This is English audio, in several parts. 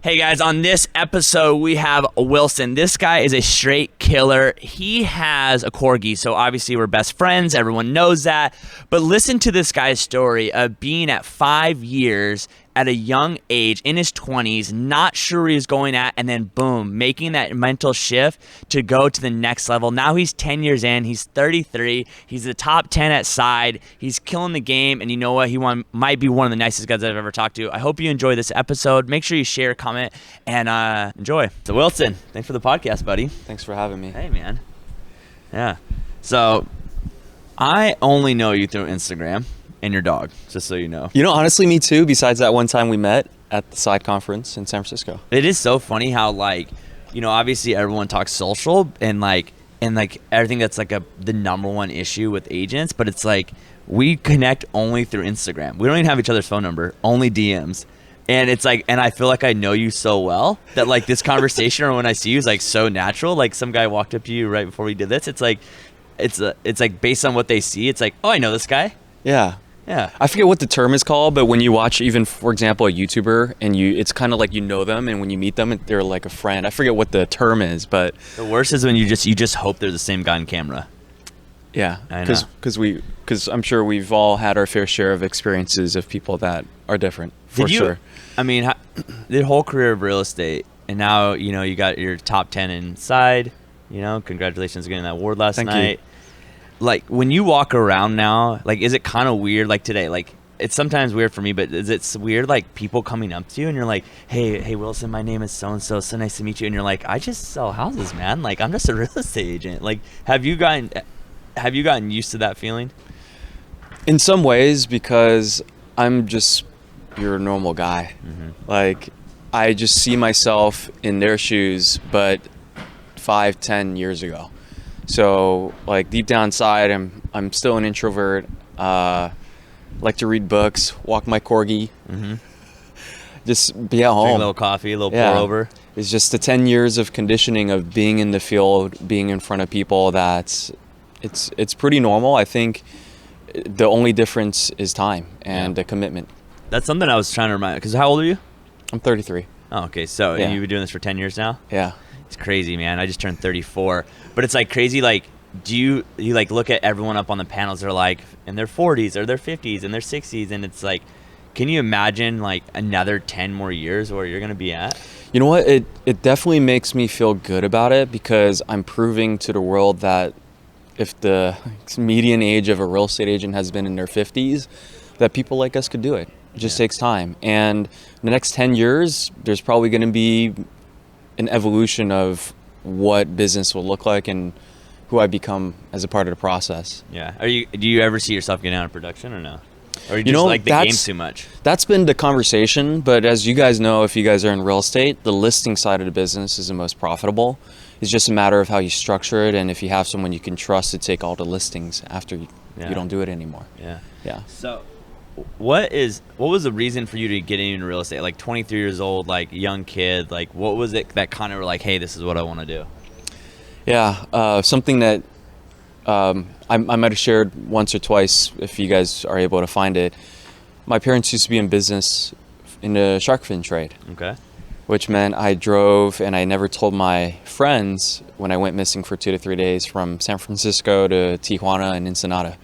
Hey guys, on this episode we have Wilson. This guy is a straight killer. He has a corgi, so obviously we're best friends. Everyone knows that. But listen to this guy's story of being at 5 years at a young age, in his 20s, not sure where he's going at, and then boom, making that mental shift to go to the next level. Now he's 10 years in, he's 33, he's the top 10 at side, he's killing the game, and you know what, might be one of the nicest guys I've ever talked to. I hope you enjoy this episode. Make sure you share, comment, and enjoy. So Wilson, thanks for the podcast, buddy. Thanks for having me. Hey, man. Yeah. So I only know you through Instagram and your dog, just so you know. You know, honestly, me too, besides that one time we met at the side conference in San Francisco. It is so funny how, like, you know, obviously everyone talks social and everything that's like the number one issue with agents, but it's like we connect only through Instagram. We don't even have each other's phone number, only DMs. And it's like, and I feel like I know you so well that like this conversation or when I see you is like so natural. Like some guy walked up to you right before we did this. It's like, it's like based on what they see, it's like, oh, I know this guy. Yeah. Yeah. I forget what the term is called, but when you watch even, for example, a YouTuber and it's kind of like you know them, and when you meet them, they're like a friend. I forget what the term is, but the worst is when you just hope they're the same guy on camera. Yeah, because I'm sure we've all had our fair share of experiences of people that are different, for sure. I mean, the whole career of real estate, and now, you know, you got your top 10 inside, you know, congratulations on getting that award last night. Thank you. Like, when you walk around now, like, is it kind of weird, like today, like, it's sometimes weird for me, but is it weird, like, people coming up to you and you're like, hey, Wilson, my name is so-and-so, so nice to meet you, and you're like, I just sell houses, man, like, I'm just a real estate agent. Like, have you gotten used to that feeling? In some ways, because I'm just your normal guy. Mm-hmm. Like, I just see myself in their shoes, but 5-10 years ago. So, like, deep down inside, I'm still an introvert. Like to read books, walk my corgi, just be at home. Drink a little coffee, a little pour over. It's just the 10 years of conditioning of being in the field, being in front of people. It's pretty normal. I think the only difference is time and the commitment. That's something I was trying to remind. Because how old are you? I'm 33. Oh, okay. So and you've been doing this for 10 years now? Yeah. It's crazy, man. I just turned 34. But it's like crazy, like, do you like look at everyone up on the panels, they're like in their 40s or their 50s and their 60s, and it's like, can you imagine like another 10 more years where you're going to be at? You know what? It definitely makes me feel good about it, because I'm proving to the world that if the median age of a real estate agent has been in their 50s, that people like us could do it. It just takes time. And in the next 10 years, there's probably going to be an evolution of what business will look like and who I become as a part of the process. Yeah. Do you ever see yourself getting out of production or no? Or you just like the game too much? That's been the conversation, but as you guys know, if you guys are in real estate, the listing side of the business is the most profitable. It's just a matter of how you structure it, and if you have someone you can trust to take all the listings after you don't do it anymore. Yeah. So what was the reason for you to get into real estate? Like 23 years old, like young kid, like what was it that kind of were like, hey, this is what I want to do? Yeah, something that I might have shared once or twice if you guys are able to find it. My parents used to be in business in the shark fin trade. Okay. Which meant I drove, and I never told my friends when I went missing for 2 to 3 days from San Francisco to Tijuana and Ensenada.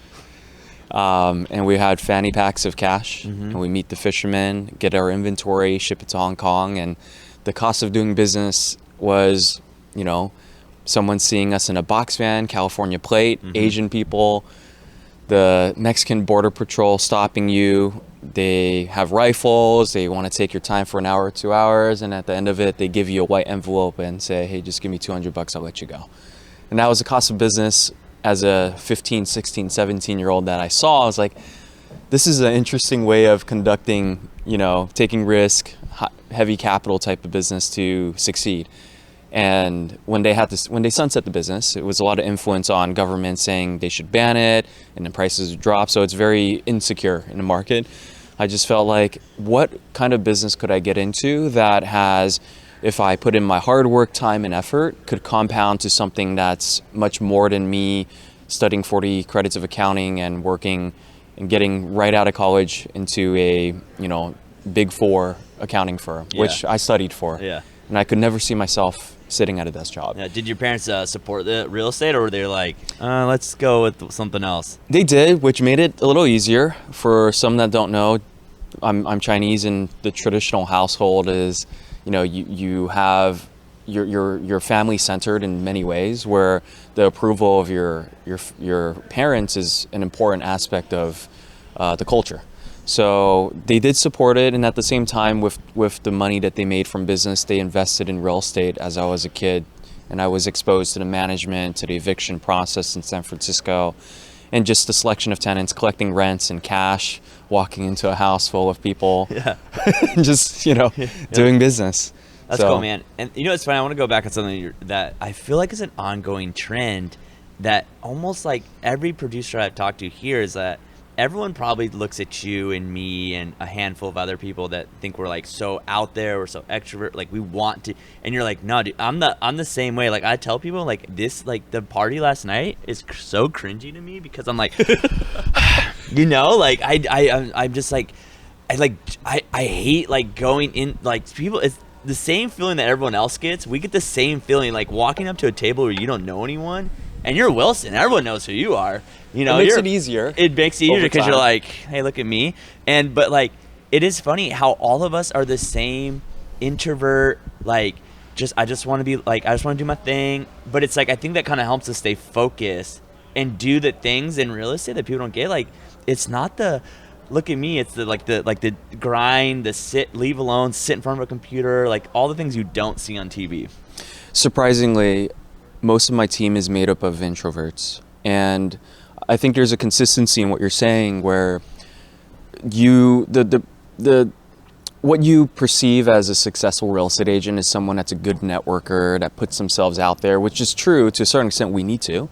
And we had fanny packs of cash, and we meet the fishermen, get our inventory, ship it to Hong Kong, and the cost of doing business was, you know, someone seeing us in a box van, California plate, Asian people, the Mexican border patrol stopping you. They have rifles, they want to take your time for an hour or 2 hours, and at the end of it, they give you a white envelope and say, hey, just give me $200, I'll let you go. And that was the cost of business as a 15, 16, 17-year-old that I saw. I was like, this is an interesting way of conducting, you know, taking risk, heavy capital type of business to succeed. And when they sunset the business, it was a lot of influence on government saying they should ban it, and then prices would drop. So it's very insecure in the market. I just felt like, what kind of business could I get into that has, if I put in my hard work, time, and effort, could compound to something that's much more than me studying 40 credits of accounting and working and getting right out of college into a, you know, Big 4 accounting firm, which I studied for. Yeah. And I could never see myself sitting at a desk job. Yeah. Did your parents support the real estate, or were they like, let's go with something else? They did, which made it a little easier. For some that don't know, I'm Chinese, and the traditional household is, you have your family centered in many ways, where the approval of your parents is an important aspect of the culture. So they did support it, and at the same time, with the money that they made from business, they invested in real estate as I was a kid, and I was exposed to the management, to the eviction process in San Francisco, and just the selection of tenants, collecting rents and cash, walking into a house full of people, just doing business. That's cool, man. And it's funny. I want to go back on something that I feel like is an ongoing trend that almost like every producer I've talked to here is that everyone probably looks at you and me and a handful of other people that think we're like so out there, we're so extrovert, like we want to, and you're like, no, dude, I'm the same way. Like I tell people like this, like the party last night is so cringy to me because I'm like, like I'm just like, I hate like going in, like people, it's the same feeling that everyone else gets. We get the same feeling like walking up to a table where you don't know anyone. And you're Wilson. Everyone knows who you are. It makes it easier. It makes it easier because you're like, hey, look at me. But like, it is funny how all of us are the same introvert. Like, I just want to be like, I just want to do my thing. But it's like, I think that kind of helps us stay focused and do the things in real estate that people don't get. Like, it's not the look at me. It's the grind, the sit, leave alone, sit in front of a computer, like all the things you don't see on TV. Surprisingly, most of my team is made up of introverts, and I think there's a consistency in what you're saying where what you perceive as a successful real estate agent is someone that's a good networker, that puts themselves out there, which is true to a certain extent. We need to,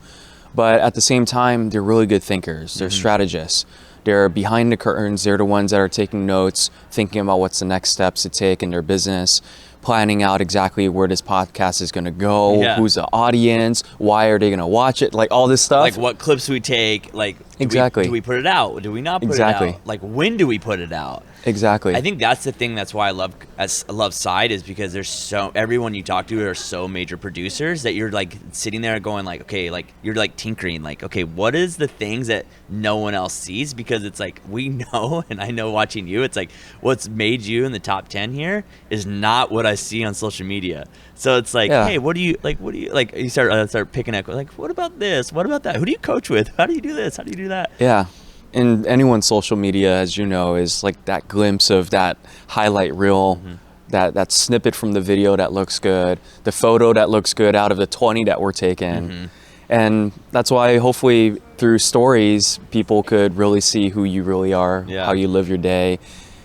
but at the same time, they're really good thinkers. They're strategists. They're behind the curtains. They're the ones that are taking notes, thinking about what's the next steps to take in their business, planning out exactly where this podcast is going to go, who's the audience, why are they going to watch it, like all this stuff. Like what clips we take, like do we put it out? Do we not put it out? Like when do we put it out? Exactly. I think that's the thing. That's why I love Side, is because there's everyone you talk to are so major producers that you're like sitting there going like, okay, like you're like tinkering, like, okay, what is the things that no one else sees? Because it's like, we know, and I know watching you, it's like what's made you in the top 10 here is not what I see on social media. So it's like, hey, what do you like? You start picking at like, what about this? What about that? Who do you coach with? How do you do this? How do you do that? Yeah. And anyone's social media, as you know, is like that glimpse of that highlight reel, that snippet from the video that looks good, the photo that looks good out of the 20 that were taken. And that's why hopefully through stories, people could really see who you really are, how you live your day.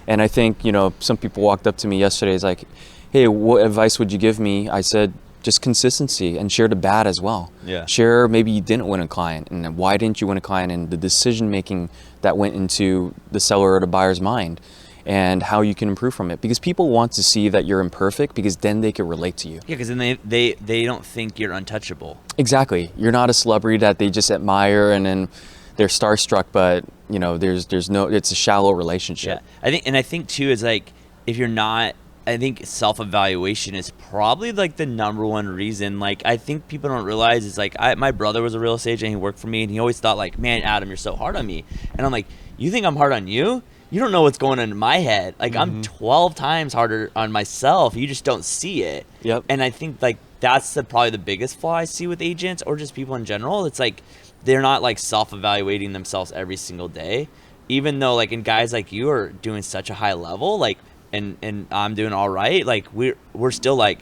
And I think, some people walked up to me yesterday, it's like, hey, what advice would you give me? I said, just consistency, and share the bad as well. Share maybe you didn't win a client, and why didn't you win a client, and the decision making that went into the seller or the buyer's mind, and how you can improve from it. Because people want to see that you're imperfect, because then they can relate to you. Yeah, because then they don't think you're untouchable. Exactly. You're not a celebrity that they just admire and then they're starstruck, but there's no, it's a shallow relationship. Yeah, I think too is like, if you're not, I think self-evaluation is probably like the number one reason. Like, I think people don't realize is like, my brother was a real estate agent. He worked for me, and he always thought like, man, Adam, you're so hard on me. And I'm like, you think I'm hard on you? You don't know what's going on in my head. Like, I'm 12 times harder on myself. You just don't see it. And I think like that's probably the biggest flaw I see with agents or just people in general. It's like they're not like self-evaluating themselves every single day, even though like, and guys like you are doing such a high level, like, and I'm doing all right. Like we're still like,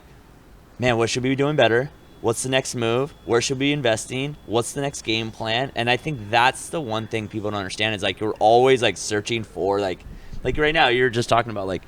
man, what should we be doing better? What's the next move? Where should we be investing? What's the next game plan? And I think that's the one thing people don't understand is like, you're always like searching for like right now you're just talking about like,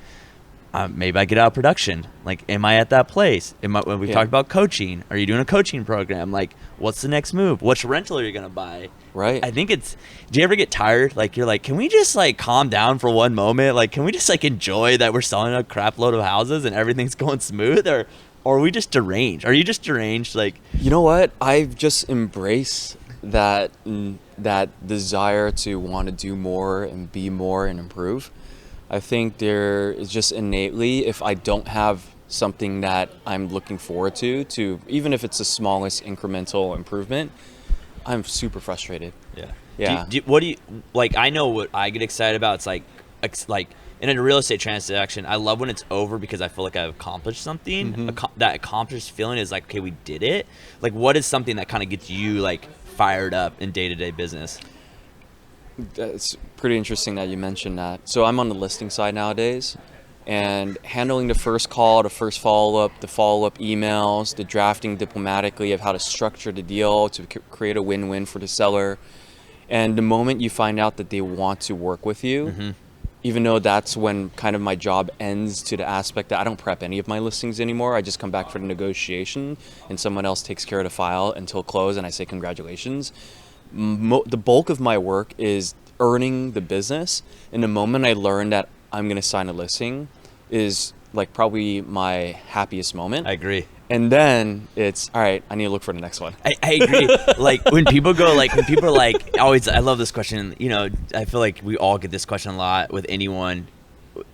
maybe I get out of production. Like, am I at that place? When we talked about coaching, are you doing a coaching program? Like, what's the next move? Which rental are you going to buy? Right. I think do you ever get tired? Like, you're like, can we just like calm down for one moment? Like, can we just like enjoy that we're selling a crap load of houses and everything's going smooth? Or are we just deranged? Are you just deranged? Like, you know what? I've just embraced that desire to want to do more and be more and improve. I think there is just innately, if I don't have something that I'm looking forward to even if it's the smallest incremental improvement, I'm super frustrated. Yeah. Yeah. What do you like? I know what I get excited about. It's like in a real estate transaction, I love when it's over because I feel like I've accomplished something. That accomplished feeling is like, okay, we did it. Like, what is something that kind of gets you like fired up in day-to-day business? That's pretty interesting that you mentioned that. So I'm on the listing side nowadays, and handling the first call, the first follow-up, the follow-up emails, the drafting diplomatically of how to structure the deal to create a win-win for the seller. And the moment you find out that they want to work with you, even though that's when kind of my job ends, to the aspect that I don't prep any of my listings anymore. I just come back for the negotiation and someone else takes care of the file until close, and I say congratulations. The bulk of my work is earning the business, and the moment I learn that I'm going to sign a listing is like probably my happiest moment. I agree. And then it's, all right, I need to look for the next one. I agree. Like when people go, like when people are like, always, I love this question. You know, I feel like we all get this question a lot with anyone.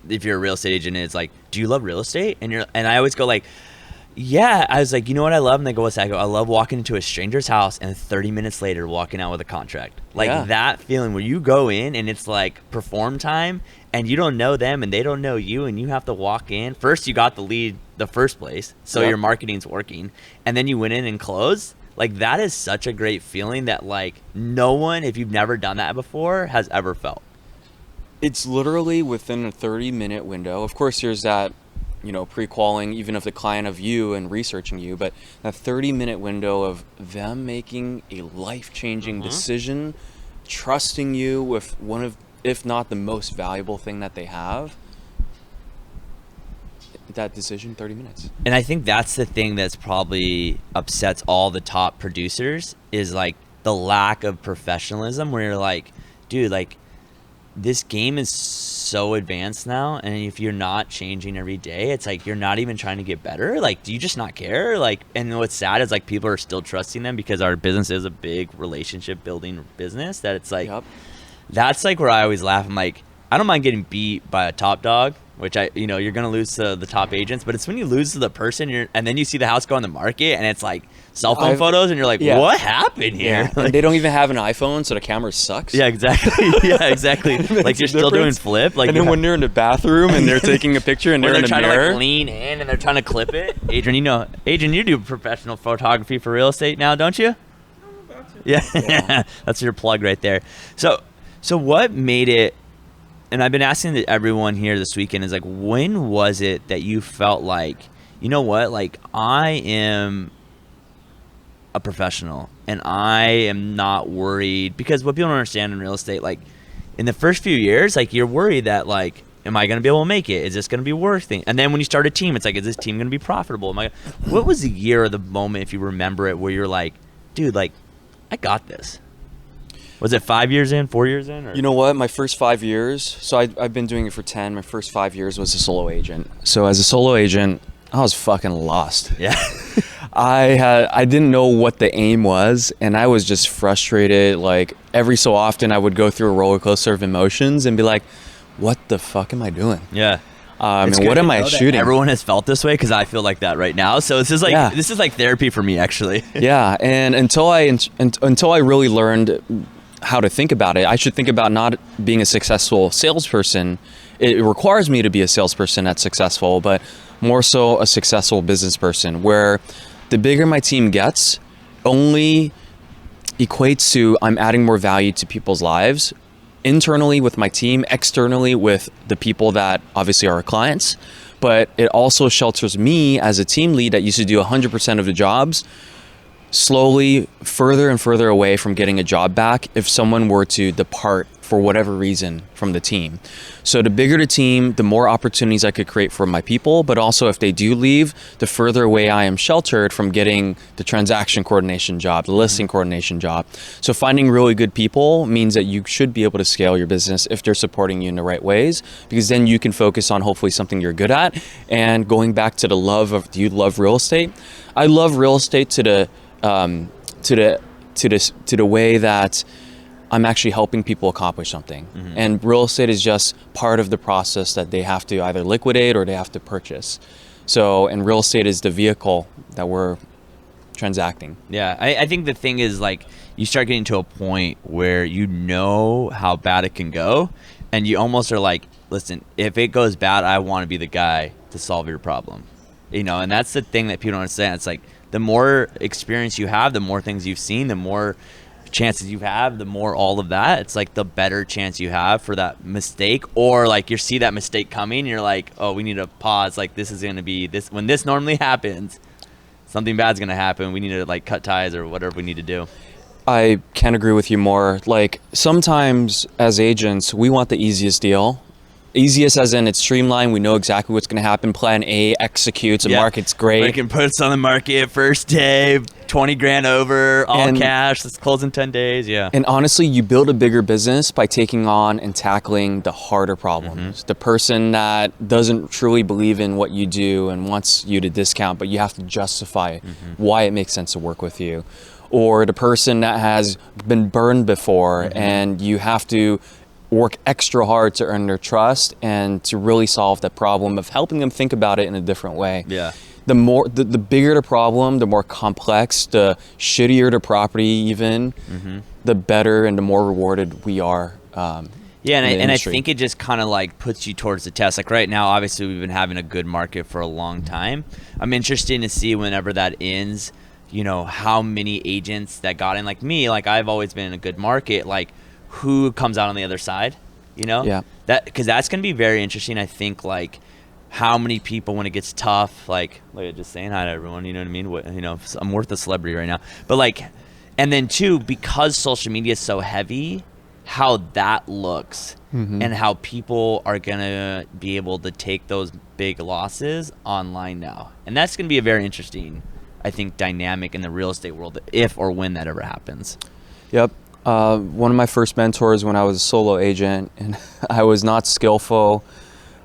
If you're a real estate agent, it's like, do you love real estate? And I always go like, yeah. I was like, you know what I love? And they go, what's that? I go, I love walking into a stranger's house and 30 minutes later walking out with a contract. Like that feeling where you go in and it's like perform time and you don't know them and they don't know you and you have to walk in. First, you got the lead the first place, so your marketing's working, and then you went in and closed. Like that is such a great feeling that like no one, if you've never done that before, has ever felt. It's literally within a 30-minute window. Of course, there's that, you know, pre-qualing even of the client of you and researching you, but that 30-minute window of them making a life-changing decision, trusting you with one of, if not the most valuable thing that they have, that decision, 30 minutes. And I think that's the thing that's probably upsets all the top producers is like the lack of professionalism, where you're like, dude, like this game is so advanced now, and if you're not changing every day, it's like you're not even trying to get better. Like, do you just not care? Like, and what's sad is like people are still trusting them because our business is a big relationship building business, that it's like, that's like where I always laugh. I'm like, I don't mind getting beat by a top dog, which you're going to lose to the top agents, but it's when you lose to the person and then you see the house go on the market and it's like cell phone photos and you're like, what happened here? Yeah. Like, they don't even have an iPhone, so the camera sucks. Yeah, exactly. Yeah, exactly. Like you're still doing flip. Like, and then when they're in the bathroom and they're taking a picture and they're in the mirror. They're trying to like lean in and they're trying to clip it. Adrian, you do professional photography for real estate now, don't you? I'm about to. Yeah. That's your plug right there. So what made it, and I've been asking everyone here this weekend, is like, when was it that you felt like, you know what, like I am a professional and I am not worried? Because what people don't understand in real estate, like in the first few years, like you're worried that like, am I going to be able to make it? Is this going to be worth it? And then when you start a team, it's like, is this team going to be profitable? What was the year or the moment, if you remember it, where you're like, dude, like I got this? Was it 5 years in, 4 years in? Or? You know what? My first 5 years, so I've been doing it for 10. My first 5 years was a solo agent. So as a solo agent, I was fucking lost. Yeah. I didn't know what the aim was, and I was just frustrated. Like every so often I would go through a roller coaster of emotions and be like, what the fuck am I doing? Yeah. And what am I shooting? Everyone has felt this way, because I feel like that right now. So this is like therapy for me, actually. Yeah, and until I really learned how to think about it, I should think about not being a successful salesperson. It requires me to be a salesperson that's successful, but more so a successful business person, where the bigger my team gets only equates to I'm adding more value to people's lives, internally with my team, externally with the people that obviously are our clients. But it also shelters me as a team lead that used to do 100% of the jobs, slowly further and further away from getting a job back if someone were to depart for whatever reason from the team. So the bigger the team, the more opportunities I could create for my people, but also if they do leave, the further away I am sheltered from getting the transaction coordination job, the listing coordination job. So finding really good people means that you should be able to scale your business if they're supporting you in the right ways, because then you can focus on hopefully something you're good at. And going back to the love of, do you love real estate? I love real estate to the way that I'm actually helping people accomplish something. And real estate is just part of the process that they have to either liquidate or they have to purchase. So, and real estate is the vehicle that we're transacting. Yeah, I think the thing is, like, you start getting to a point where you know how bad it can go, and you almost are like, listen, if it goes bad, I want to be the guy to solve your problem. You know, and that's the thing that people don't understand. It's like, the more experience you have, the more things you've seen, the more chances you have, the more all of that, it's like the better chance you have for that mistake. Or like, you see that mistake coming, and you're like, oh, we need to pause. Like, this is going to be this, when this normally happens, something bad's going to happen. We need to like cut ties or whatever we need to do. I can't agree with you more. Like, sometimes as agents, we want the easiest deal. Easiest as in it's streamlined. We know exactly what's going to happen. Plan A executes. The market's great. We can put us on the market first day, 20 grand over, all cash. Let's close in 10 days. Yeah. And honestly, you build a bigger business by taking on and tackling the harder problems. The person that doesn't truly believe in what you do and wants you to discount, but you have to justify why it makes sense to work with you. Or the person that has been burned before and you have to work extra hard to earn their trust and to really solve that problem of helping them think about it in a different way. Yeah. The bigger the problem, the more complex, the shittier the property even, the better and the more rewarded we are. Yeah, and I think it just kind of like puts you towards the test. Like right now, obviously we've been having a good market for a long time. I'm interested to see whenever that ends, you know, how many agents that got in, like me, like I've always been in a good market, like who comes out on the other side, you know? Yeah. Because that's going to be very interesting. I think like how many people, when it gets tough, like just saying hi to everyone, you know what I mean? You know, I'm worth a celebrity right now. But like, and then two, because social media is so heavy, how that looks and how people are going to be able to take those big losses online now. And that's going to be a very interesting, I think, dynamic in the real estate world, if or when that ever happens. Yep. One of my first mentors when I was a solo agent and I was not skillful,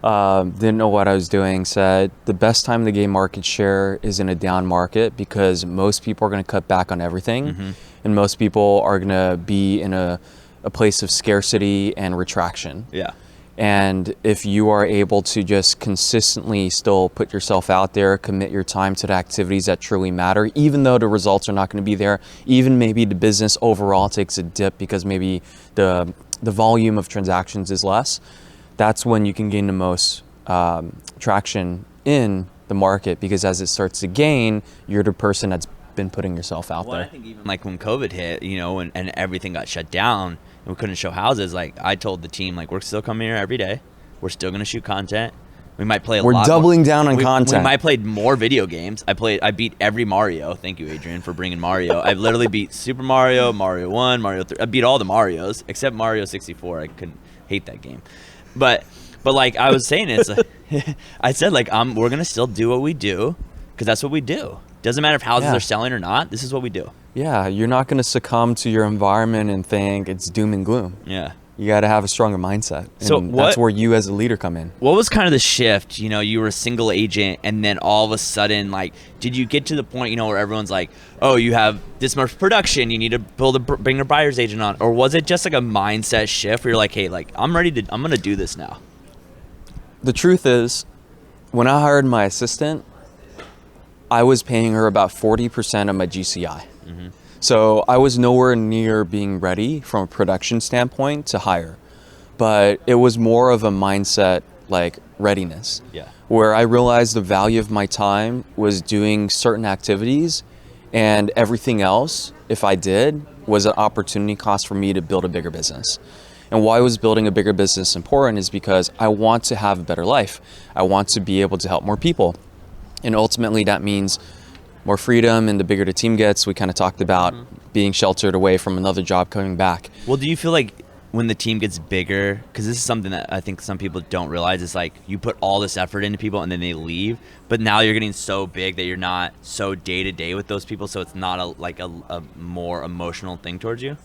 didn't know what I was doing, said the best time to gain market share is in a down market because most people are going to cut back on everything and most people are going to be in a place of scarcity and retraction. Yeah. And if you are able to just consistently still put yourself out there, commit your time to the activities that truly matter, even though the results are not going to be there, even maybe the business overall takes a dip because maybe the volume of transactions is less, that's when you can gain the most traction in the market, because as it starts to gain, you're the person that's been putting yourself out there. I think even like when COVID hit, you know, and everything got shut down, and we couldn't show houses, like I told the team, like, we're still coming here every day. We're still going to shoot content. We might play a lot. We're doubling down on content. We might play more video games. I beat every Mario. Thank you, Adrian, for bringing Mario. I've literally beat Super Mario, Mario 1, Mario 3. I beat all the Marios except Mario 64. I couldn't hate that game. But like I was saying, it's I said, like, we're going to still do what we do because that's what we do. Doesn't matter if houses are selling or not. This is what we do. Yeah, you're not going to succumb to your environment and think it's doom and gloom. Yeah. You got to have a stronger mindset. And so that's where you as a leader come in. What was kind of the shift? You know, you were a single agent and then all of a sudden, like, did you get to the point, you know, where everyone's like, oh, you have this much production, you need to bring a buyer's agent on? Or was it just like a mindset shift where you're like, hey, like, I'm going to do this now? The truth is, when I hired my assistant, I was paying her about 40% of my GCI. So I was nowhere near being ready from a production standpoint to hire. But it was more of a mindset, like readiness, where I realized the value of my time was doing certain activities, and everything else, if I did, was an opportunity cost for me to build a bigger business. And why was building a bigger business important is because I want to have a better life. I want to be able to help more people. And ultimately that means more freedom, and the bigger the team gets, we kind of talked about being sheltered away from another job coming back. Well, do you feel like when the team gets bigger, because this is something that I think some people don't realize, is like you put all this effort into people and then they leave, but now you're getting so big that you're not so day to day with those people, so it's not a more emotional thing towards you?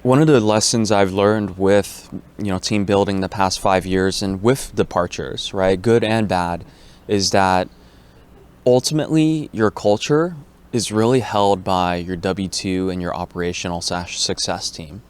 One of the lessons I've learned with, you know, team building the past 5 years and with departures, right, good and bad, is that ultimately your culture is really held by your W2 and your operational success team.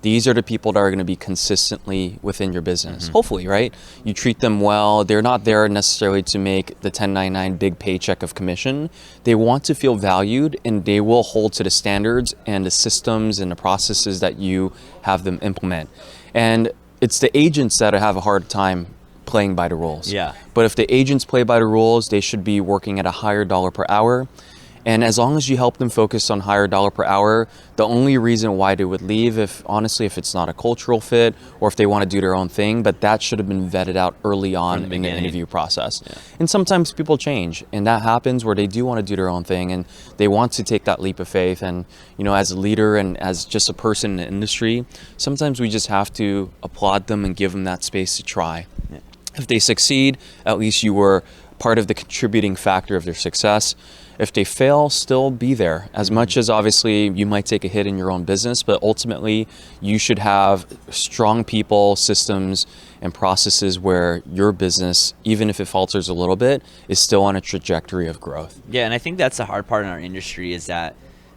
These are the people that are going to be consistently within your business. Hopefully, right? You treat them well. They're not there necessarily to make the 1099 big paycheck of commission. They want to feel valued, and they will hold to the standards and the systems and the processes that you have them implement. And it's the agents that have a hard time playing by the rules. Yeah. But if the agents play by the rules, they should be working at a higher dollar per hour. And as long as you help them focus on higher dollar per hour, the only reason why they would leave, if it's not a cultural fit or if they want to do their own thing, but that should have been vetted out early on in the interview process. Yeah. And sometimes people change, and that happens where they do want to do their own thing and they want to take that leap of faith. And, you know, as a leader and as just a person in the industry, sometimes we just have to applaud them and give them that space to try. Yeah. If they succeed, at least you were part of the contributing factor of their success. If they fail, still be there. As much as obviously you might take a hit in your own business, but ultimately you should have strong people, systems, and processes where your business, even if it falters a little bit, is still on a trajectory of growth. Yeah, and I think that's the hard part in our industry is that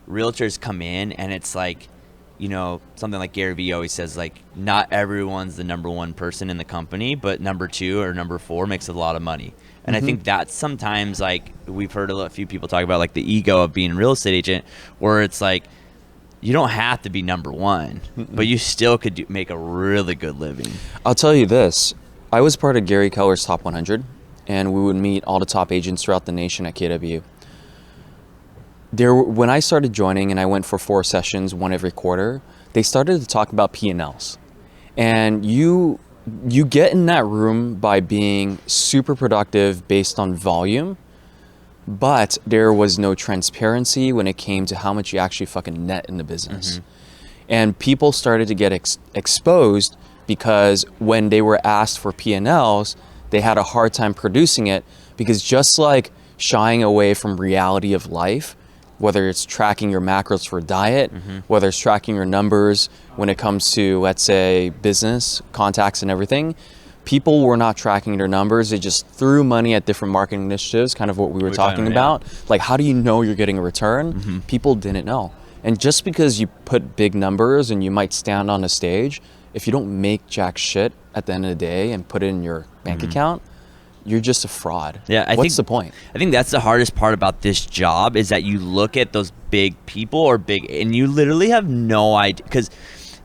realtors come in and it's like, you know, something like Gary Vee always says, like, not everyone's the number one person in the company, but number 2 or number 4 makes a lot of money. And I think that's sometimes, like, we've heard a few people talk about, like, the ego of being a real estate agent, where it's like, you don't have to be number 1, but you still could make a really good living. I'll tell you this. I was part of Gary Keller's Top 100, and we would meet all the top agents throughout the nation at KW. When I started joining and I went for 4 sessions, one every quarter, they started to talk about P&Ls. And you get in that room by being super productive based on volume, but there was no transparency when it came to how much you actually fucking net in the business. And people started to get exposed because when they were asked for P&Ls, they had a hard time producing it, because just like shying away from reality of life, whether it's tracking your macros for diet, whether it's tracking your numbers when it comes to, let's say, business, contacts and everything, people were not tracking their numbers. They just threw money at different marketing initiatives, kind of what we were talking about. Yeah. Like, how do you know you're getting a return? People didn't know. And just because you put big numbers and you might stand on a stage, if you don't make jack shit at the end of the day and put it in your bank account, you're just a fraud. Yeah, What's the point? I think that's the hardest part about this job, is that you look at those big people and you literally have no idea, because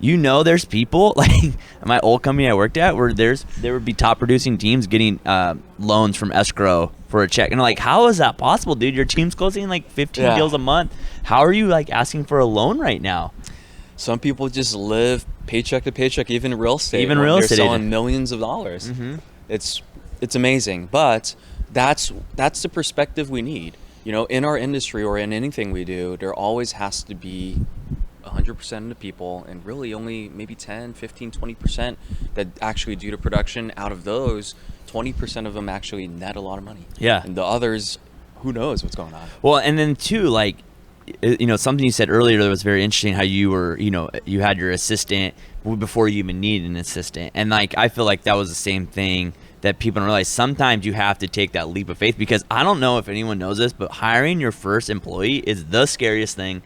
you know there's people like my old company I worked at where there would be top producing teams getting loans from escrow for a check, and like, how is that possible, dude? Your team's closing like 15 deals a month. How are you like asking for a loan right now? Some people just live paycheck to paycheck, even real estate. They're selling millions of dollars. It's amazing, but that's the perspective we need. You know, in our industry or in anything we do, there always has to be 100% of the people, and really only maybe 10, 15, 20% that actually do the production. Out of those, 20% of them actually net a lot of money. Yeah. And the others, who knows what's going on. Well, and then too, like, you know, something you said earlier that was very interesting, how you were, you know, you had your assistant before you even needed an assistant. And like, I feel like that was the same thing that people don't realize. Sometimes you have to take that leap of faith, because I don't know if anyone knows this, but hiring your first employee is the scariest thing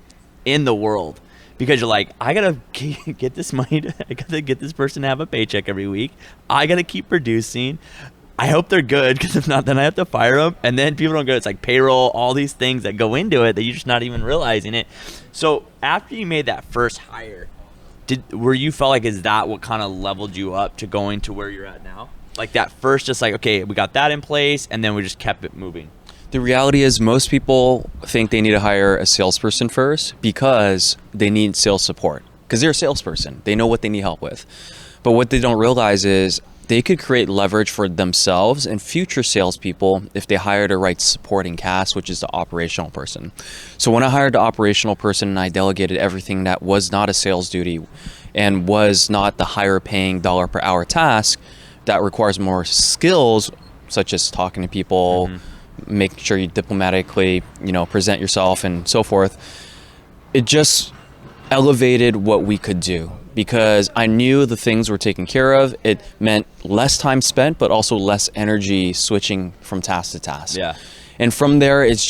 in the world, because you're like, I gotta get this money, I gotta get this person to have a paycheck every week. I gotta keep producing. I hope they're good, because if not, then I have to fire them. And then people don't go, it's like payroll, all these things that go into it that you're just not even realizing it. So after you made that first hire, were you felt like, is that what kind of leveled you up to going to where you're at now? Like that first, just like, okay, we got that in place, and then we just kept it moving. The reality is most people think they need to hire a salesperson first because they need sales support, because they're a salesperson. They know what they need help with. But what they don't realize is they could create leverage for themselves and future salespeople if they hire the right supporting cast, which is the operational person. So when I hired the operational person and I delegated everything that was not a sales duty and was not the higher paying dollar per hour task that requires more skills, such as talking to people, making sure you diplomatically, you know, present yourself and so forth, it just elevated what we could do. Because I knew the things were taken care of. It meant less time spent, but also less energy switching from task to task. Yeah. And from there, it's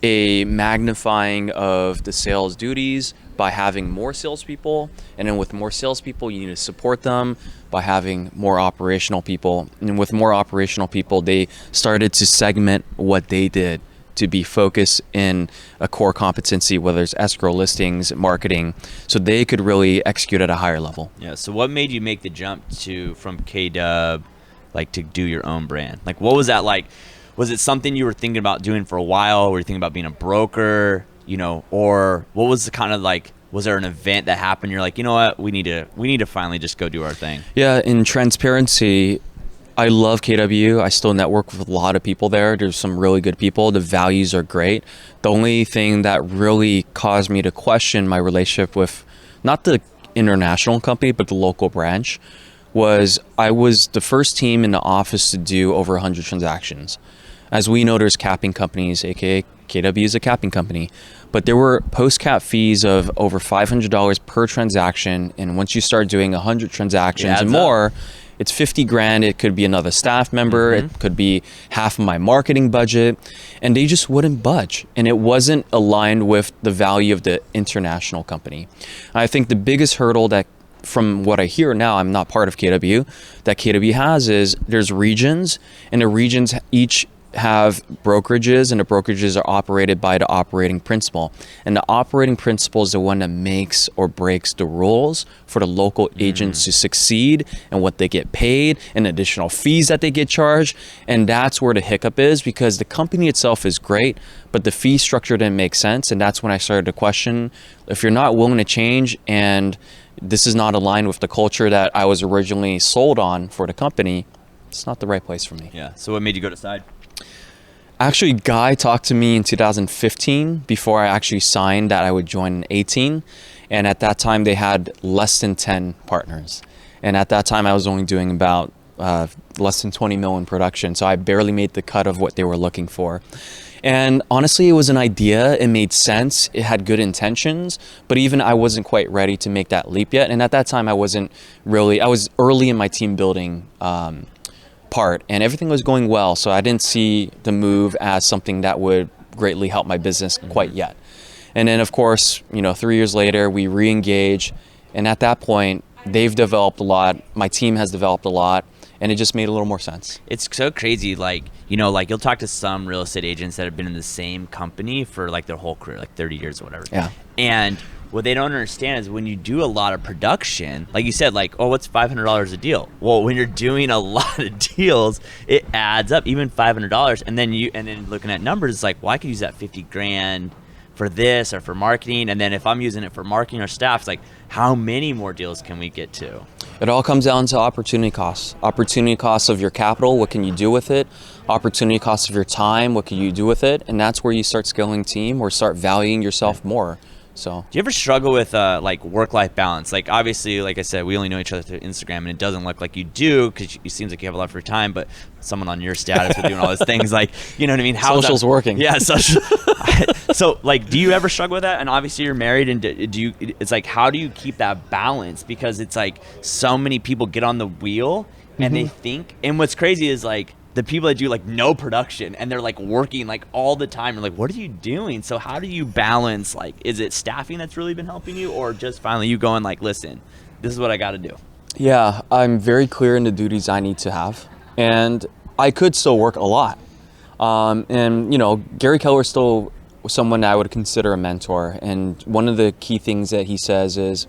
a magnifying of the sales duties by having more salespeople, and then with more salespeople, you need to support them by having more operational people. And with more operational people, they started to segment what they did to be focused in a core competency, whether it's escrow, listings, marketing, so they could really execute at a higher level. Yeah. So what made you make the jump from KW, like to do your own brand? Like, what was that like? Was it something you were thinking about doing for a while? Were you thinking about being a broker, or what was the kind of like, was there an event that happened? You're like, you know what, we need to finally just go do our thing. Yeah, in transparency, I love KW. I still network with a lot of people there. There's some really good people. The values are great. The only thing that really caused me to question my relationship with not the international company, but the local branch, was I was the first team in the office to do over 100 transactions. As we know, there's capping companies, aka KW is a capping company, but there were post-cap fees of over $500 per transaction. And once you start doing 100 transactions and more, it's 50 grand. It could be another staff member. It could be half of my marketing budget. And they just wouldn't budge. And it wasn't aligned with the value of the international company. I think the biggest hurdle that, from what I hear now, I'm not part of KW, that KW has is there's regions, and the regions each have brokerages, and the brokerages are operated by the operating principal. And the operating principal is the one that makes or breaks the rules for the local agents to succeed, and what they get paid and additional fees that they get charged. And that's where the hiccup is, because the company itself is great, but the fee structure didn't make sense. And that's when I started to question, if you're not willing to change and this is not aligned with the culture that I was originally sold on for the company, it's not the right place for me. Yeah. So what made you go to side? Actually, Guy talked to me in 2015 before I actually signed that I would join in 18. And at that time, they had less than 10 partners. And at that time, I was only doing about less than 20 mil in production. So I barely made the cut of what they were looking for. And honestly, it was an idea. It made sense. It had good intentions. But even I wasn't quite ready to make that leap yet. And at that time, I was early in my team building part, and everything was going well. So I didn't see the move as something that would greatly help my business quite yet. And then, of course, 3 years later, we re-engage. And at that point, they've developed a lot. My team has developed a lot. And it just made a little more sense. It's so crazy. Like you'll talk to some real estate agents that have been in the same company for like their whole career, like 30 years or whatever. Yeah. And what they don't understand is when you do a lot of production, like you said, like, oh, what's $500 a deal? Well, when you're doing a lot of deals, it adds up, even $500. And then looking at numbers, it's like, well, I could use that 50 grand for this or for marketing. And then if I'm using it for marketing or staff, it's like, how many more deals can we get to? It all comes down to opportunity costs. Opportunity costs of your capital, what can you do with it? Opportunity costs of your time, what can you do with it? And that's where you start scaling team or start valuing yourself more. So, do you ever struggle with like work-life balance? Like, obviously, like I said, we only know each other through Instagram, and it doesn't look like you do, because it seems like you have a lot of free time. But someone on your status with doing all these things, like, you know what I mean? How social's working. Yeah, social. So, like, do you ever struggle with that? And obviously, you're married, and do you? It's like, how do you keep that balance? Because it's like so many people get on the wheel, and they think. And what's crazy is like, the people that do like no production and they're like working like all the time. You're like, what are you doing? So how do you balance, like, is it staffing that's really been helping you, or just finally you going like, listen, this is what I got to do? Yeah, I'm very clear in the duties I need to have, and I could still work a lot. And Gary Keller is still someone I would consider a mentor. And one of the key things that he says is,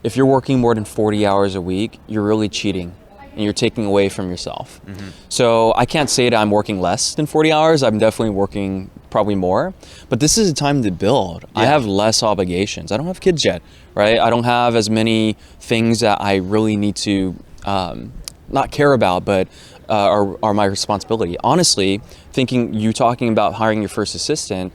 if you're working more than 40 hours a week, you're really cheating. And you're taking away from yourself. So I can't say that I'm working less than 40 hours. I'm definitely working probably more. But this is a time to build. Yeah. I have less obligations. I don't have kids yet, right? I don't have as many things that I really need to not care about, but are my responsibility. Honestly, you talking about hiring your first assistant,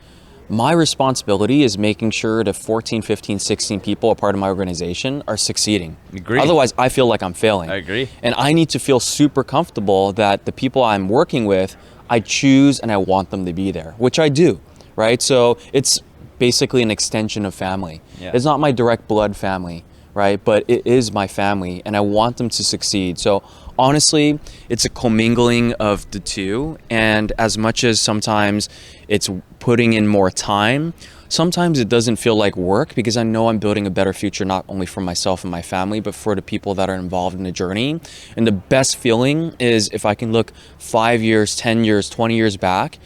my responsibility is making sure the 14, 15, 16 people a part of my organization are succeeding. Agree. Otherwise, I feel like I'm failing. I agree. And I need to feel super comfortable that the people I'm working with, I choose and I want them to be there, which I do, right? So it's basically an extension of family. Yeah. It's not my direct blood family, right? But it is my family, and I want them to succeed. So honestly, it's a commingling of the two. And as much as sometimes it's putting in more time, sometimes it doesn't feel like work, because I know I'm building a better future, not only for myself and my family, but for the people that are involved in the journey. And the best feeling is if I can look 5 years, 10 years, 20 years back.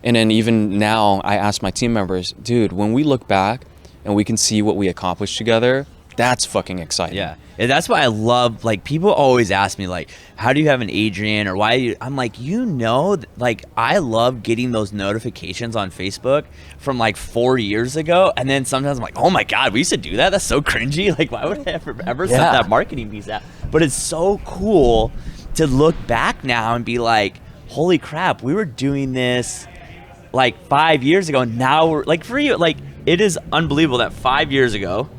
And then even now I ask my team members, dude, when we look back and we can see what we accomplished together, that's fucking exciting. Yeah. And that's why I love, like, people always ask me, like, how do you have an Adrian, or why you, I'm like, like, I love getting those notifications on Facebook from like 4 years ago. And then sometimes I'm like, oh my God, we used to do that? That's so cringy. Like, why would I ever set that marketing piece out? But it's so cool to look back now and be like, holy crap, we were doing this like 5 years ago. And now we're like, for you, like, it is unbelievable that 5 years ago,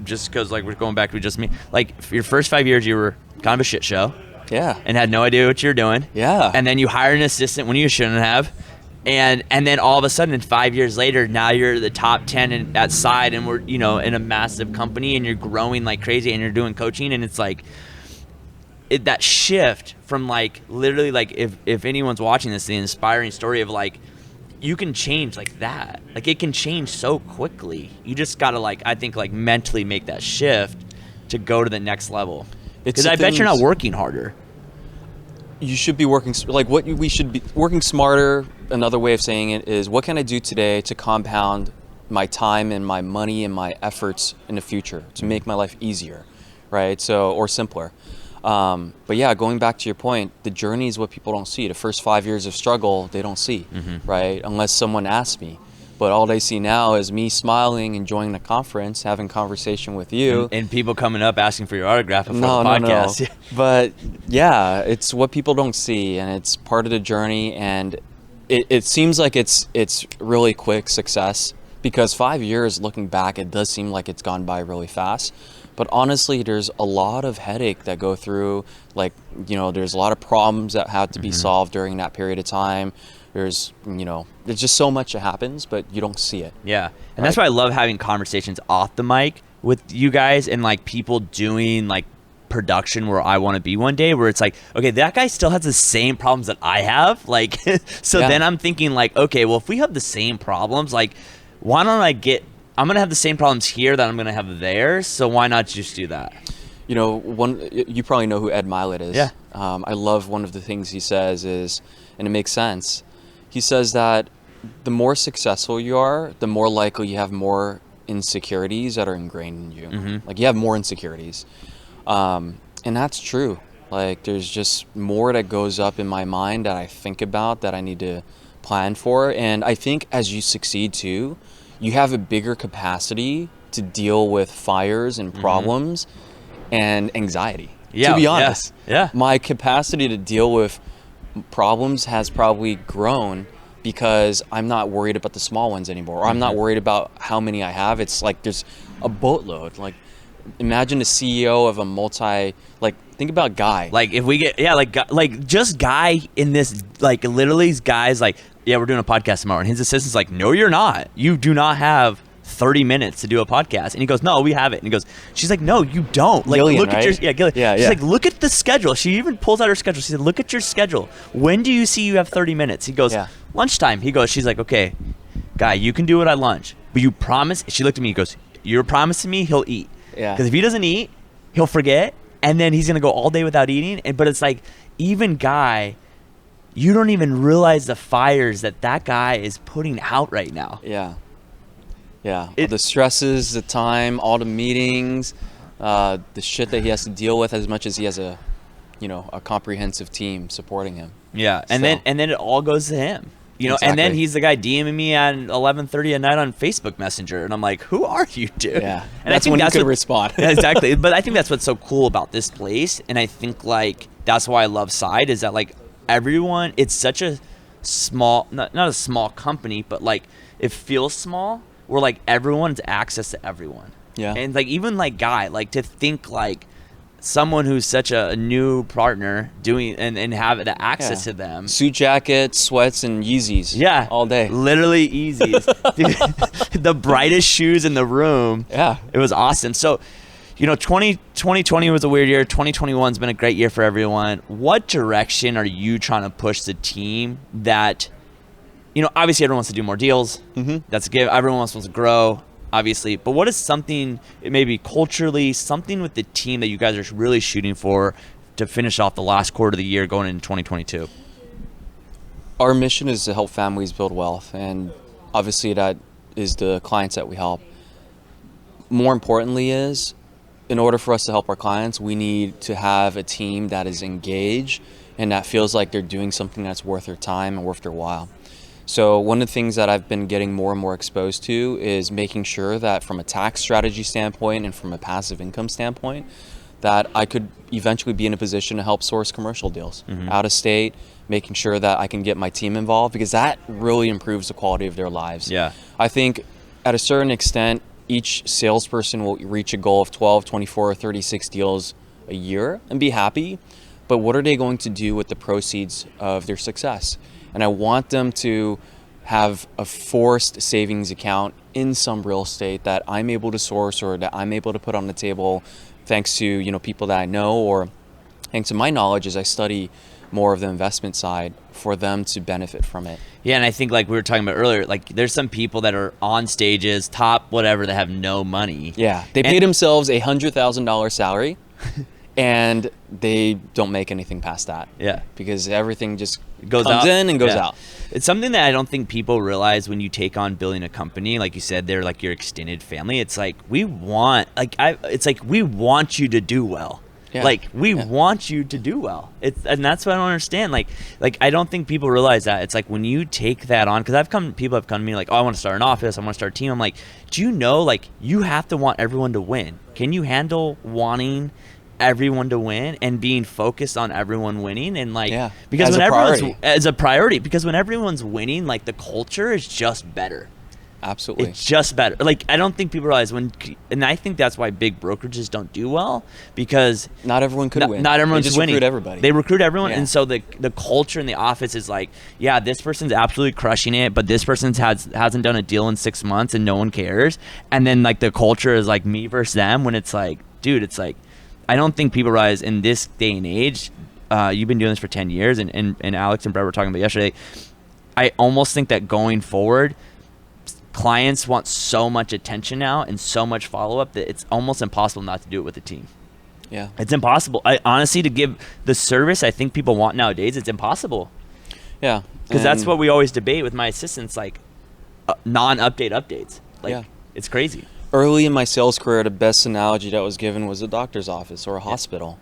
just because like we're going back to just me, like for your first 5 years you were kind of a shit show, and had no idea what you were doing, and then you hired an assistant when you shouldn't have, and then all of a sudden 5 years later, now you're the top 10 at side, and we're in a massive company, and you're growing like crazy, and you're doing coaching, and it's like that shift from like literally, like, if anyone's watching this, the inspiring story of like, you can change like that. Like, it can change so quickly. You just gotta, like, I think, like, mentally make that shift to go to the next level. Because I bet you're not working harder. You should be working, like, what we should be working smarter. Another way of saying it is, what can I do today to compound my time and my money and my efforts in the future to make my life easier, right? So, or simpler. But yeah, going back to your point, the journey is what people don't see. The first 5 years of struggle, they don't see, right? Unless someone asks me. But all they see now is me smiling, enjoying the conference, having conversation with you. And people coming up asking for your autograph before the podcast. No. But yeah, it's what people don't see, and it's part of the journey. And it seems like it's really quick success, because 5 years looking back, it does seem like it's gone by really fast. But honestly, there's a lot of headache that go through, like, there's a lot of problems that have to be solved during that period of time. There's just so much that happens, but you don't see it. Yeah. And that's why I love having conversations off the mic with you guys, and like people doing like production where I want to be one day, where it's like, okay, that guy still has the same problems that I have. Like, so then I'm thinking like, okay, well, if we have the same problems, like, why don't I'm going to have the same problems here that I'm going to have there, so why not just do that? You probably know who Ed Mylett is. Yeah. I love one of the things he says is, and it makes sense, he says that the more successful you are, the more likely you have more insecurities that are ingrained in you. Like, you have more insecurities. And that's true. Like, there's just more that goes up in my mind that I think about, that I need to plan for. And I think as you succeed too, you have a bigger capacity to deal with fires and problems and anxiety. To be honest, my capacity to deal with problems has probably grown, because I'm not worried about the small ones anymore, or I'm not worried about how many I have. It's like there's a boatload. Like, imagine the CEO of a think about Guy. Like, if we get, just Guy in this, like, literally Guy's like, yeah, we're doing a podcast tomorrow. And his assistant's like, no, you're not. You do not have 30 minutes to do a podcast. And he goes, no, we have it. And he goes, she's like, no, you don't. Like, Gillian, look at right? Gillian. She's like, look at the schedule. She even pulls out her schedule. She said, look at your schedule. When do you see you have 30 minutes? He goes, lunchtime. She's like, okay, Guy, you can do it at lunch, but you promise. She looked at me. He goes, you're promising me he'll eat. Yeah. Because if he doesn't eat, he'll forget. And then he's going to go all day without eating. But it's like, even Guy, you don't even realize the fires that guy is putting out right now. Yeah. The stresses, the time, all the meetings, the shit that he has to deal with, as much as he has a comprehensive team supporting him. Yeah. And then it all goes to him. Exactly. And then he's the guy DMing me at 11:30 at night on Facebook Messenger, and I'm like, who are you, dude? Yeah. And that's when you could respond. Exactly. But I think that's what's so cool about this place, and I think, like, that's why I love Side, is that, like, everyone, it's such a small, not a small company, but like, it feels small, where like everyone's access to everyone. Yeah. And like, even like Guy, like, to think like someone who's such a new partner doing and have the access to them. Suit jacket, sweats, and Yeezys. Yeah. All day. Literally Yeezys. Dude, the brightest shoes in the room. Yeah. It was awesome. So, 2020 was a weird year. 2021's been a great year for everyone. What direction are you trying to push the team that, obviously everyone wants to do more deals. Mm-hmm. That's a give. Everyone wants to grow, obviously. But what is something, maybe culturally, something with the team that you guys are really shooting for to finish off the last quarter of the year going into 2022? Our mission is to help families build wealth, and obviously that is the clients that we help. More importantly is, in order for us to help our clients, we need to have a team that is engaged and that feels like they're doing something that's worth their time and worth their while. So one of the things that I've been getting more and more exposed to is making sure that from a tax strategy standpoint and from a passive income standpoint, that I could eventually be in a position to help source commercial deals out of state, making sure that I can get my team involved, because that really improves the quality of their lives. Yeah. I think at a certain extent, each salesperson will reach a goal of 12, 24, or 36 deals a year and be happy. But what are they going to do with the proceeds of their success? And I want them to have a forced savings account in some real estate that I'm able to source or that I'm able to put on the table thanks to people that I know, or thanks to my knowledge as I study more of the investment side, for them to benefit from it. Yeah, and I think like we were talking about earlier, like there's some people that are on stages, top whatever, that have no money. Yeah, they pay themselves a $100,000 salary and they don't make anything past that. Yeah. Because everything just comes out. In and goes Yeah. out. It's something that I don't think people realize when you take on building a company. Like you said, they're like your extended family. It's like we want you to do well. Yeah. Like we want you to do well. And that's what I don't understand. Like I don't think people realize that. It's like when you take that on, because people have come to me like, oh, I want to start an office, I want to start a team. I'm like, do you know, like you have to want everyone to win. Can you handle wanting everyone to win and being focused on everyone winning? And like, because when everyone's as a priority, because when everyone's winning, like the culture is just better. Absolutely. It's just better. Like I don't think people realize and I think that's why big brokerages don't do well, because not everyone could win. Not everyone's they just winning. Recruit everybody. They recruit everyone, and so the culture in the office is like, yeah, this person's absolutely crushing it, but this person's hasn't done a deal in 6 months, and no one cares. And then like the culture is like me versus them, when it's like, dude, it's like, I don't think people realize in this day and age, you've been doing this for 10 years, and Alex and Brett were talking about yesterday, I almost think that going forward, clients want so much attention now and so much follow-up that it's almost impossible not to do it with a team. Yeah. It's impossible. Honestly, to give the service I think people want nowadays, it's impossible. Yeah. Because that's what we always debate with my assistants, like non-update updates. Like, it's crazy. Early in my sales career, the best analogy that was given was a doctor's office or a hospital.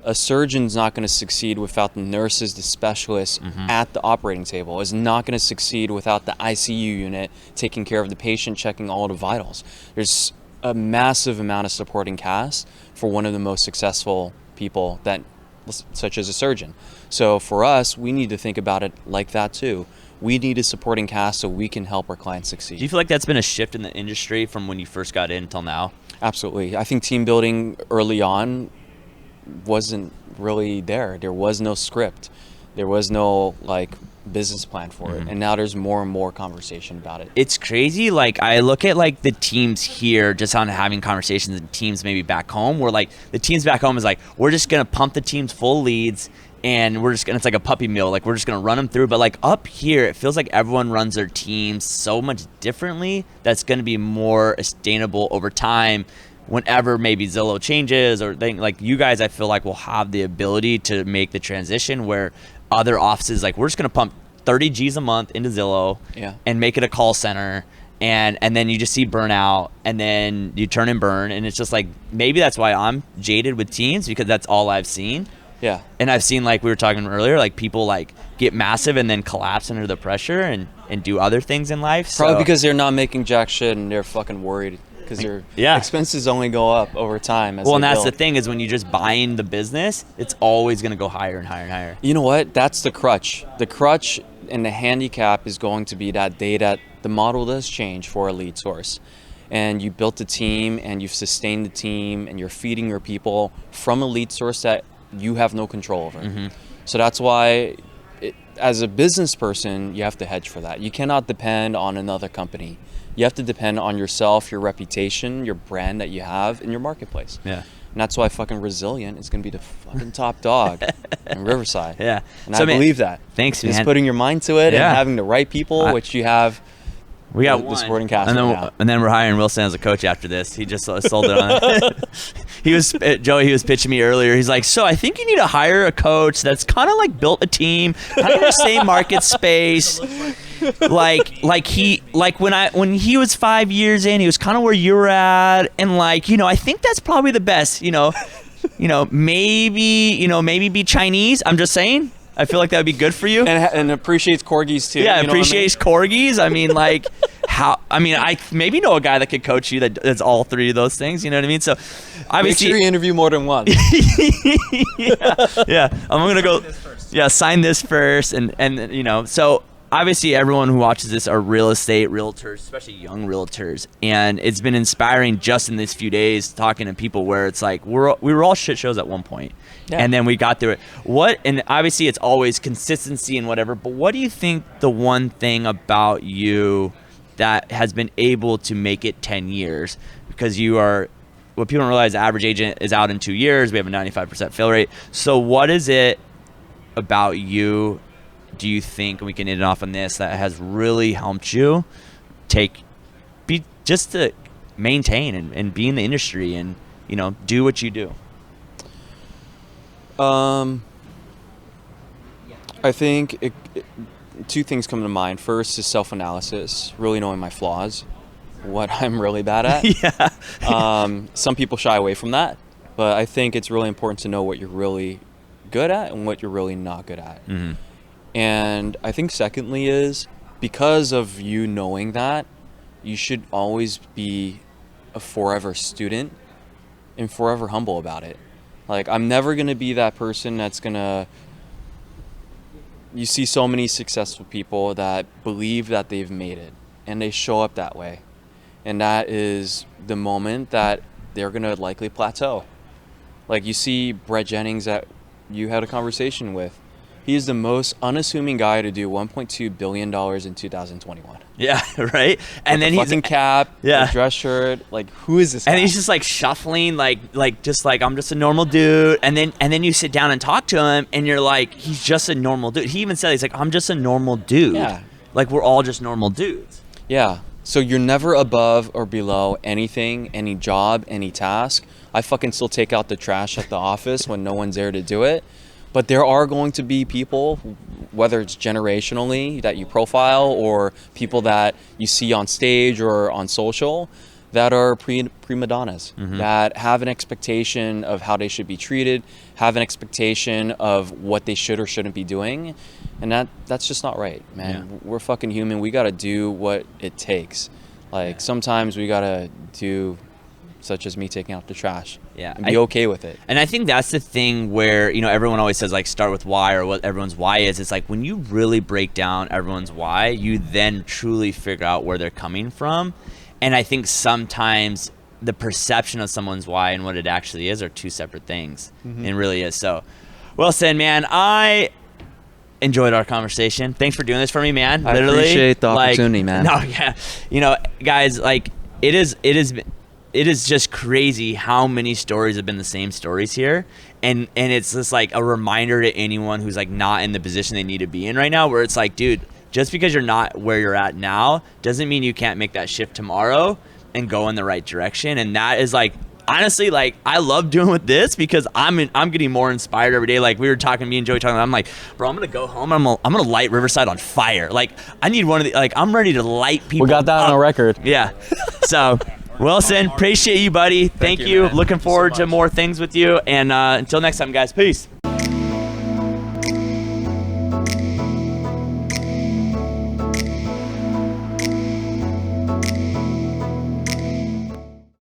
A surgeon's not going to succeed without the nurses, the specialists at the operating table. Is not going to succeed without the ICU unit taking care of the patient, checking all the vitals. There's a massive amount of supporting cast for one of the most successful people, such as a surgeon. So for us, we need to think about it like that too. We need a supporting cast so we can help our clients succeed. Do you feel like that's been a shift in the industry from when you first got in until now? Absolutely. I think team building early on wasn't really there. There was no script. There was no business plan for it. And now there's more and more conversation about it. It's crazy. Like I look at like the teams here just on having conversations, and teams maybe back home, where like the teams back home is like, we're just going to pump the teams full leads, and we're just going to, it's like a puppy mill. Like we're just going to run them through. But like up here, it feels like everyone runs their teams so much differently. That's going to be more sustainable over time. Whenever maybe Zillow changes or like you guys, I feel like will have the ability to make the transition where other offices, like we're just going to pump 30 G's a month into Zillow and make it a call center. And then you just see burnout, and then you turn and burn. And it's just like, maybe that's why I'm jaded with teams, because that's all I've seen. Yeah. And I've seen, like we were talking earlier, like people like get massive and then collapse under the pressure and do other things in life. Probably because they're not making jack shit and they're fucking worried. Because their expenses only go up over time. And that's the thing, is when you're just buying the business, it's always going to go higher and higher and higher. You know what? That's the crutch. The crutch and the handicap is going to be that day that the model does change for a lead source. And you built a team and you've sustained the team and you're feeding your people from a lead source that you have no control over. So that's why as a business person, you have to hedge for that. You cannot depend on another company. You have to depend on yourself, your reputation, your brand that you have in your marketplace. Yeah. And that's why fucking Resilient is going to be the fucking top dog in Riverside. Yeah. And So, I man, believe that. thanks, man. Just putting your mind to it Yeah. and having the right people, which you have. We got the supporting cast and then, right now. and then we're hiring Wilson as a coach after this. He just sold it on. Joey. He was pitching me earlier. He's like, so I think you need to hire a coach that's kind of like built a team, kind of in the same market space. Like when he was 5 years in, he was kind of where you were at, and like, you know, I think that's probably the best. Maybe be Chinese. I'm just saying. I feel like that would be good for you. And appreciates corgis too. Yeah, you know appreciates corgis. I mean, like, I maybe know a guy that could coach you that's all three of those things. You know what I mean? So, obviously, make sure you interview more than one. yeah. I'm gonna go. Yeah, sign this first, and so. Obviously, everyone who watches this are real estate realtors, especially young realtors, and it's been inspiring just in these few days talking to people where it's like we were all shit shows at one point, and then we got through it. And obviously it's always consistency and whatever, but what do you think the one thing about you that has been able to make it 10 years? Because you are, what people don't realize, the average agent is out in 2 years. We have a 95% fill rate. So what is it about you, do you think, we can end it off on this, that has really helped you just to maintain and be in the industry and, do what you do? I think two things come to mind. First is self-analysis, really knowing my flaws, what I'm really bad at. Yeah. Some people shy away from that, but I think it's really important to know what you're really good at and what you're really not good at. Mm-hmm. And I think secondly is, because of you knowing that, you should always be a forever student and forever humble about it. Like, I'm never going to be that person that's going to... You see so many successful people that believe that they've made it, and they show up that way. And that is the moment that they're going to likely plateau. Like, you see Brett Jennings that you had a conversation with. He is the most unassuming guy to do $1.2 billion in 2021. Yeah, right? And then he's in cap, yeah, dress shirt. Like, who is this guy? And he's just like shuffling, like I'm just a normal dude. And then you sit down and talk to him, and you're like, he's just a normal dude. He even said, he's like, I'm just a normal dude. Yeah. Like, we're all just normal dudes. Yeah. So you're never above or below anything, any job, any task. I fucking still take out the trash at the office when no one's there to do it. But there are going to be people, whether it's generationally that you profile or people that you see on stage or on social, that are prima donnas, mm-hmm. that have an expectation of how they should be treated, have an expectation of what they should or shouldn't be doing. And that's just not right, man. Yeah. We're fucking human. We got to do what it takes. Like, sometimes we got to do, such as me taking out the trash. Yeah, and be okay with it. And I think that's the thing where, everyone always says, like, start with why, or what everyone's why is. It's like, when you really break down everyone's why, you then truly figure out where they're coming from. And I think sometimes the perception of someone's why and what it actually is are two separate things. Mm-hmm. It really is. So, Wilson, man, I enjoyed our conversation. Thanks for doing this for me, man. I appreciate the opportunity, man. No, yeah. Guys, like, it is just crazy how many stories have been the same stories here. And it's just like a reminder to anyone who's like not in the position they need to be in right now, where it's like, dude, just because you're not where you're at now doesn't mean you can't make that shift tomorrow and go in the right direction. And that is like, honestly, like, I love doing with this because I'm getting more inspired every day. Like, we were talking, me and Joey talking, I'm like, bro, I'm gonna go home, I'm gonna light Riverside on fire. Like, I need one of the, like, I'm ready to light people. We got that up. on a record. Yeah. So Wilson, appreciate you, buddy. Thank you. Man. Looking forward to more things with you. And until next time, guys, peace.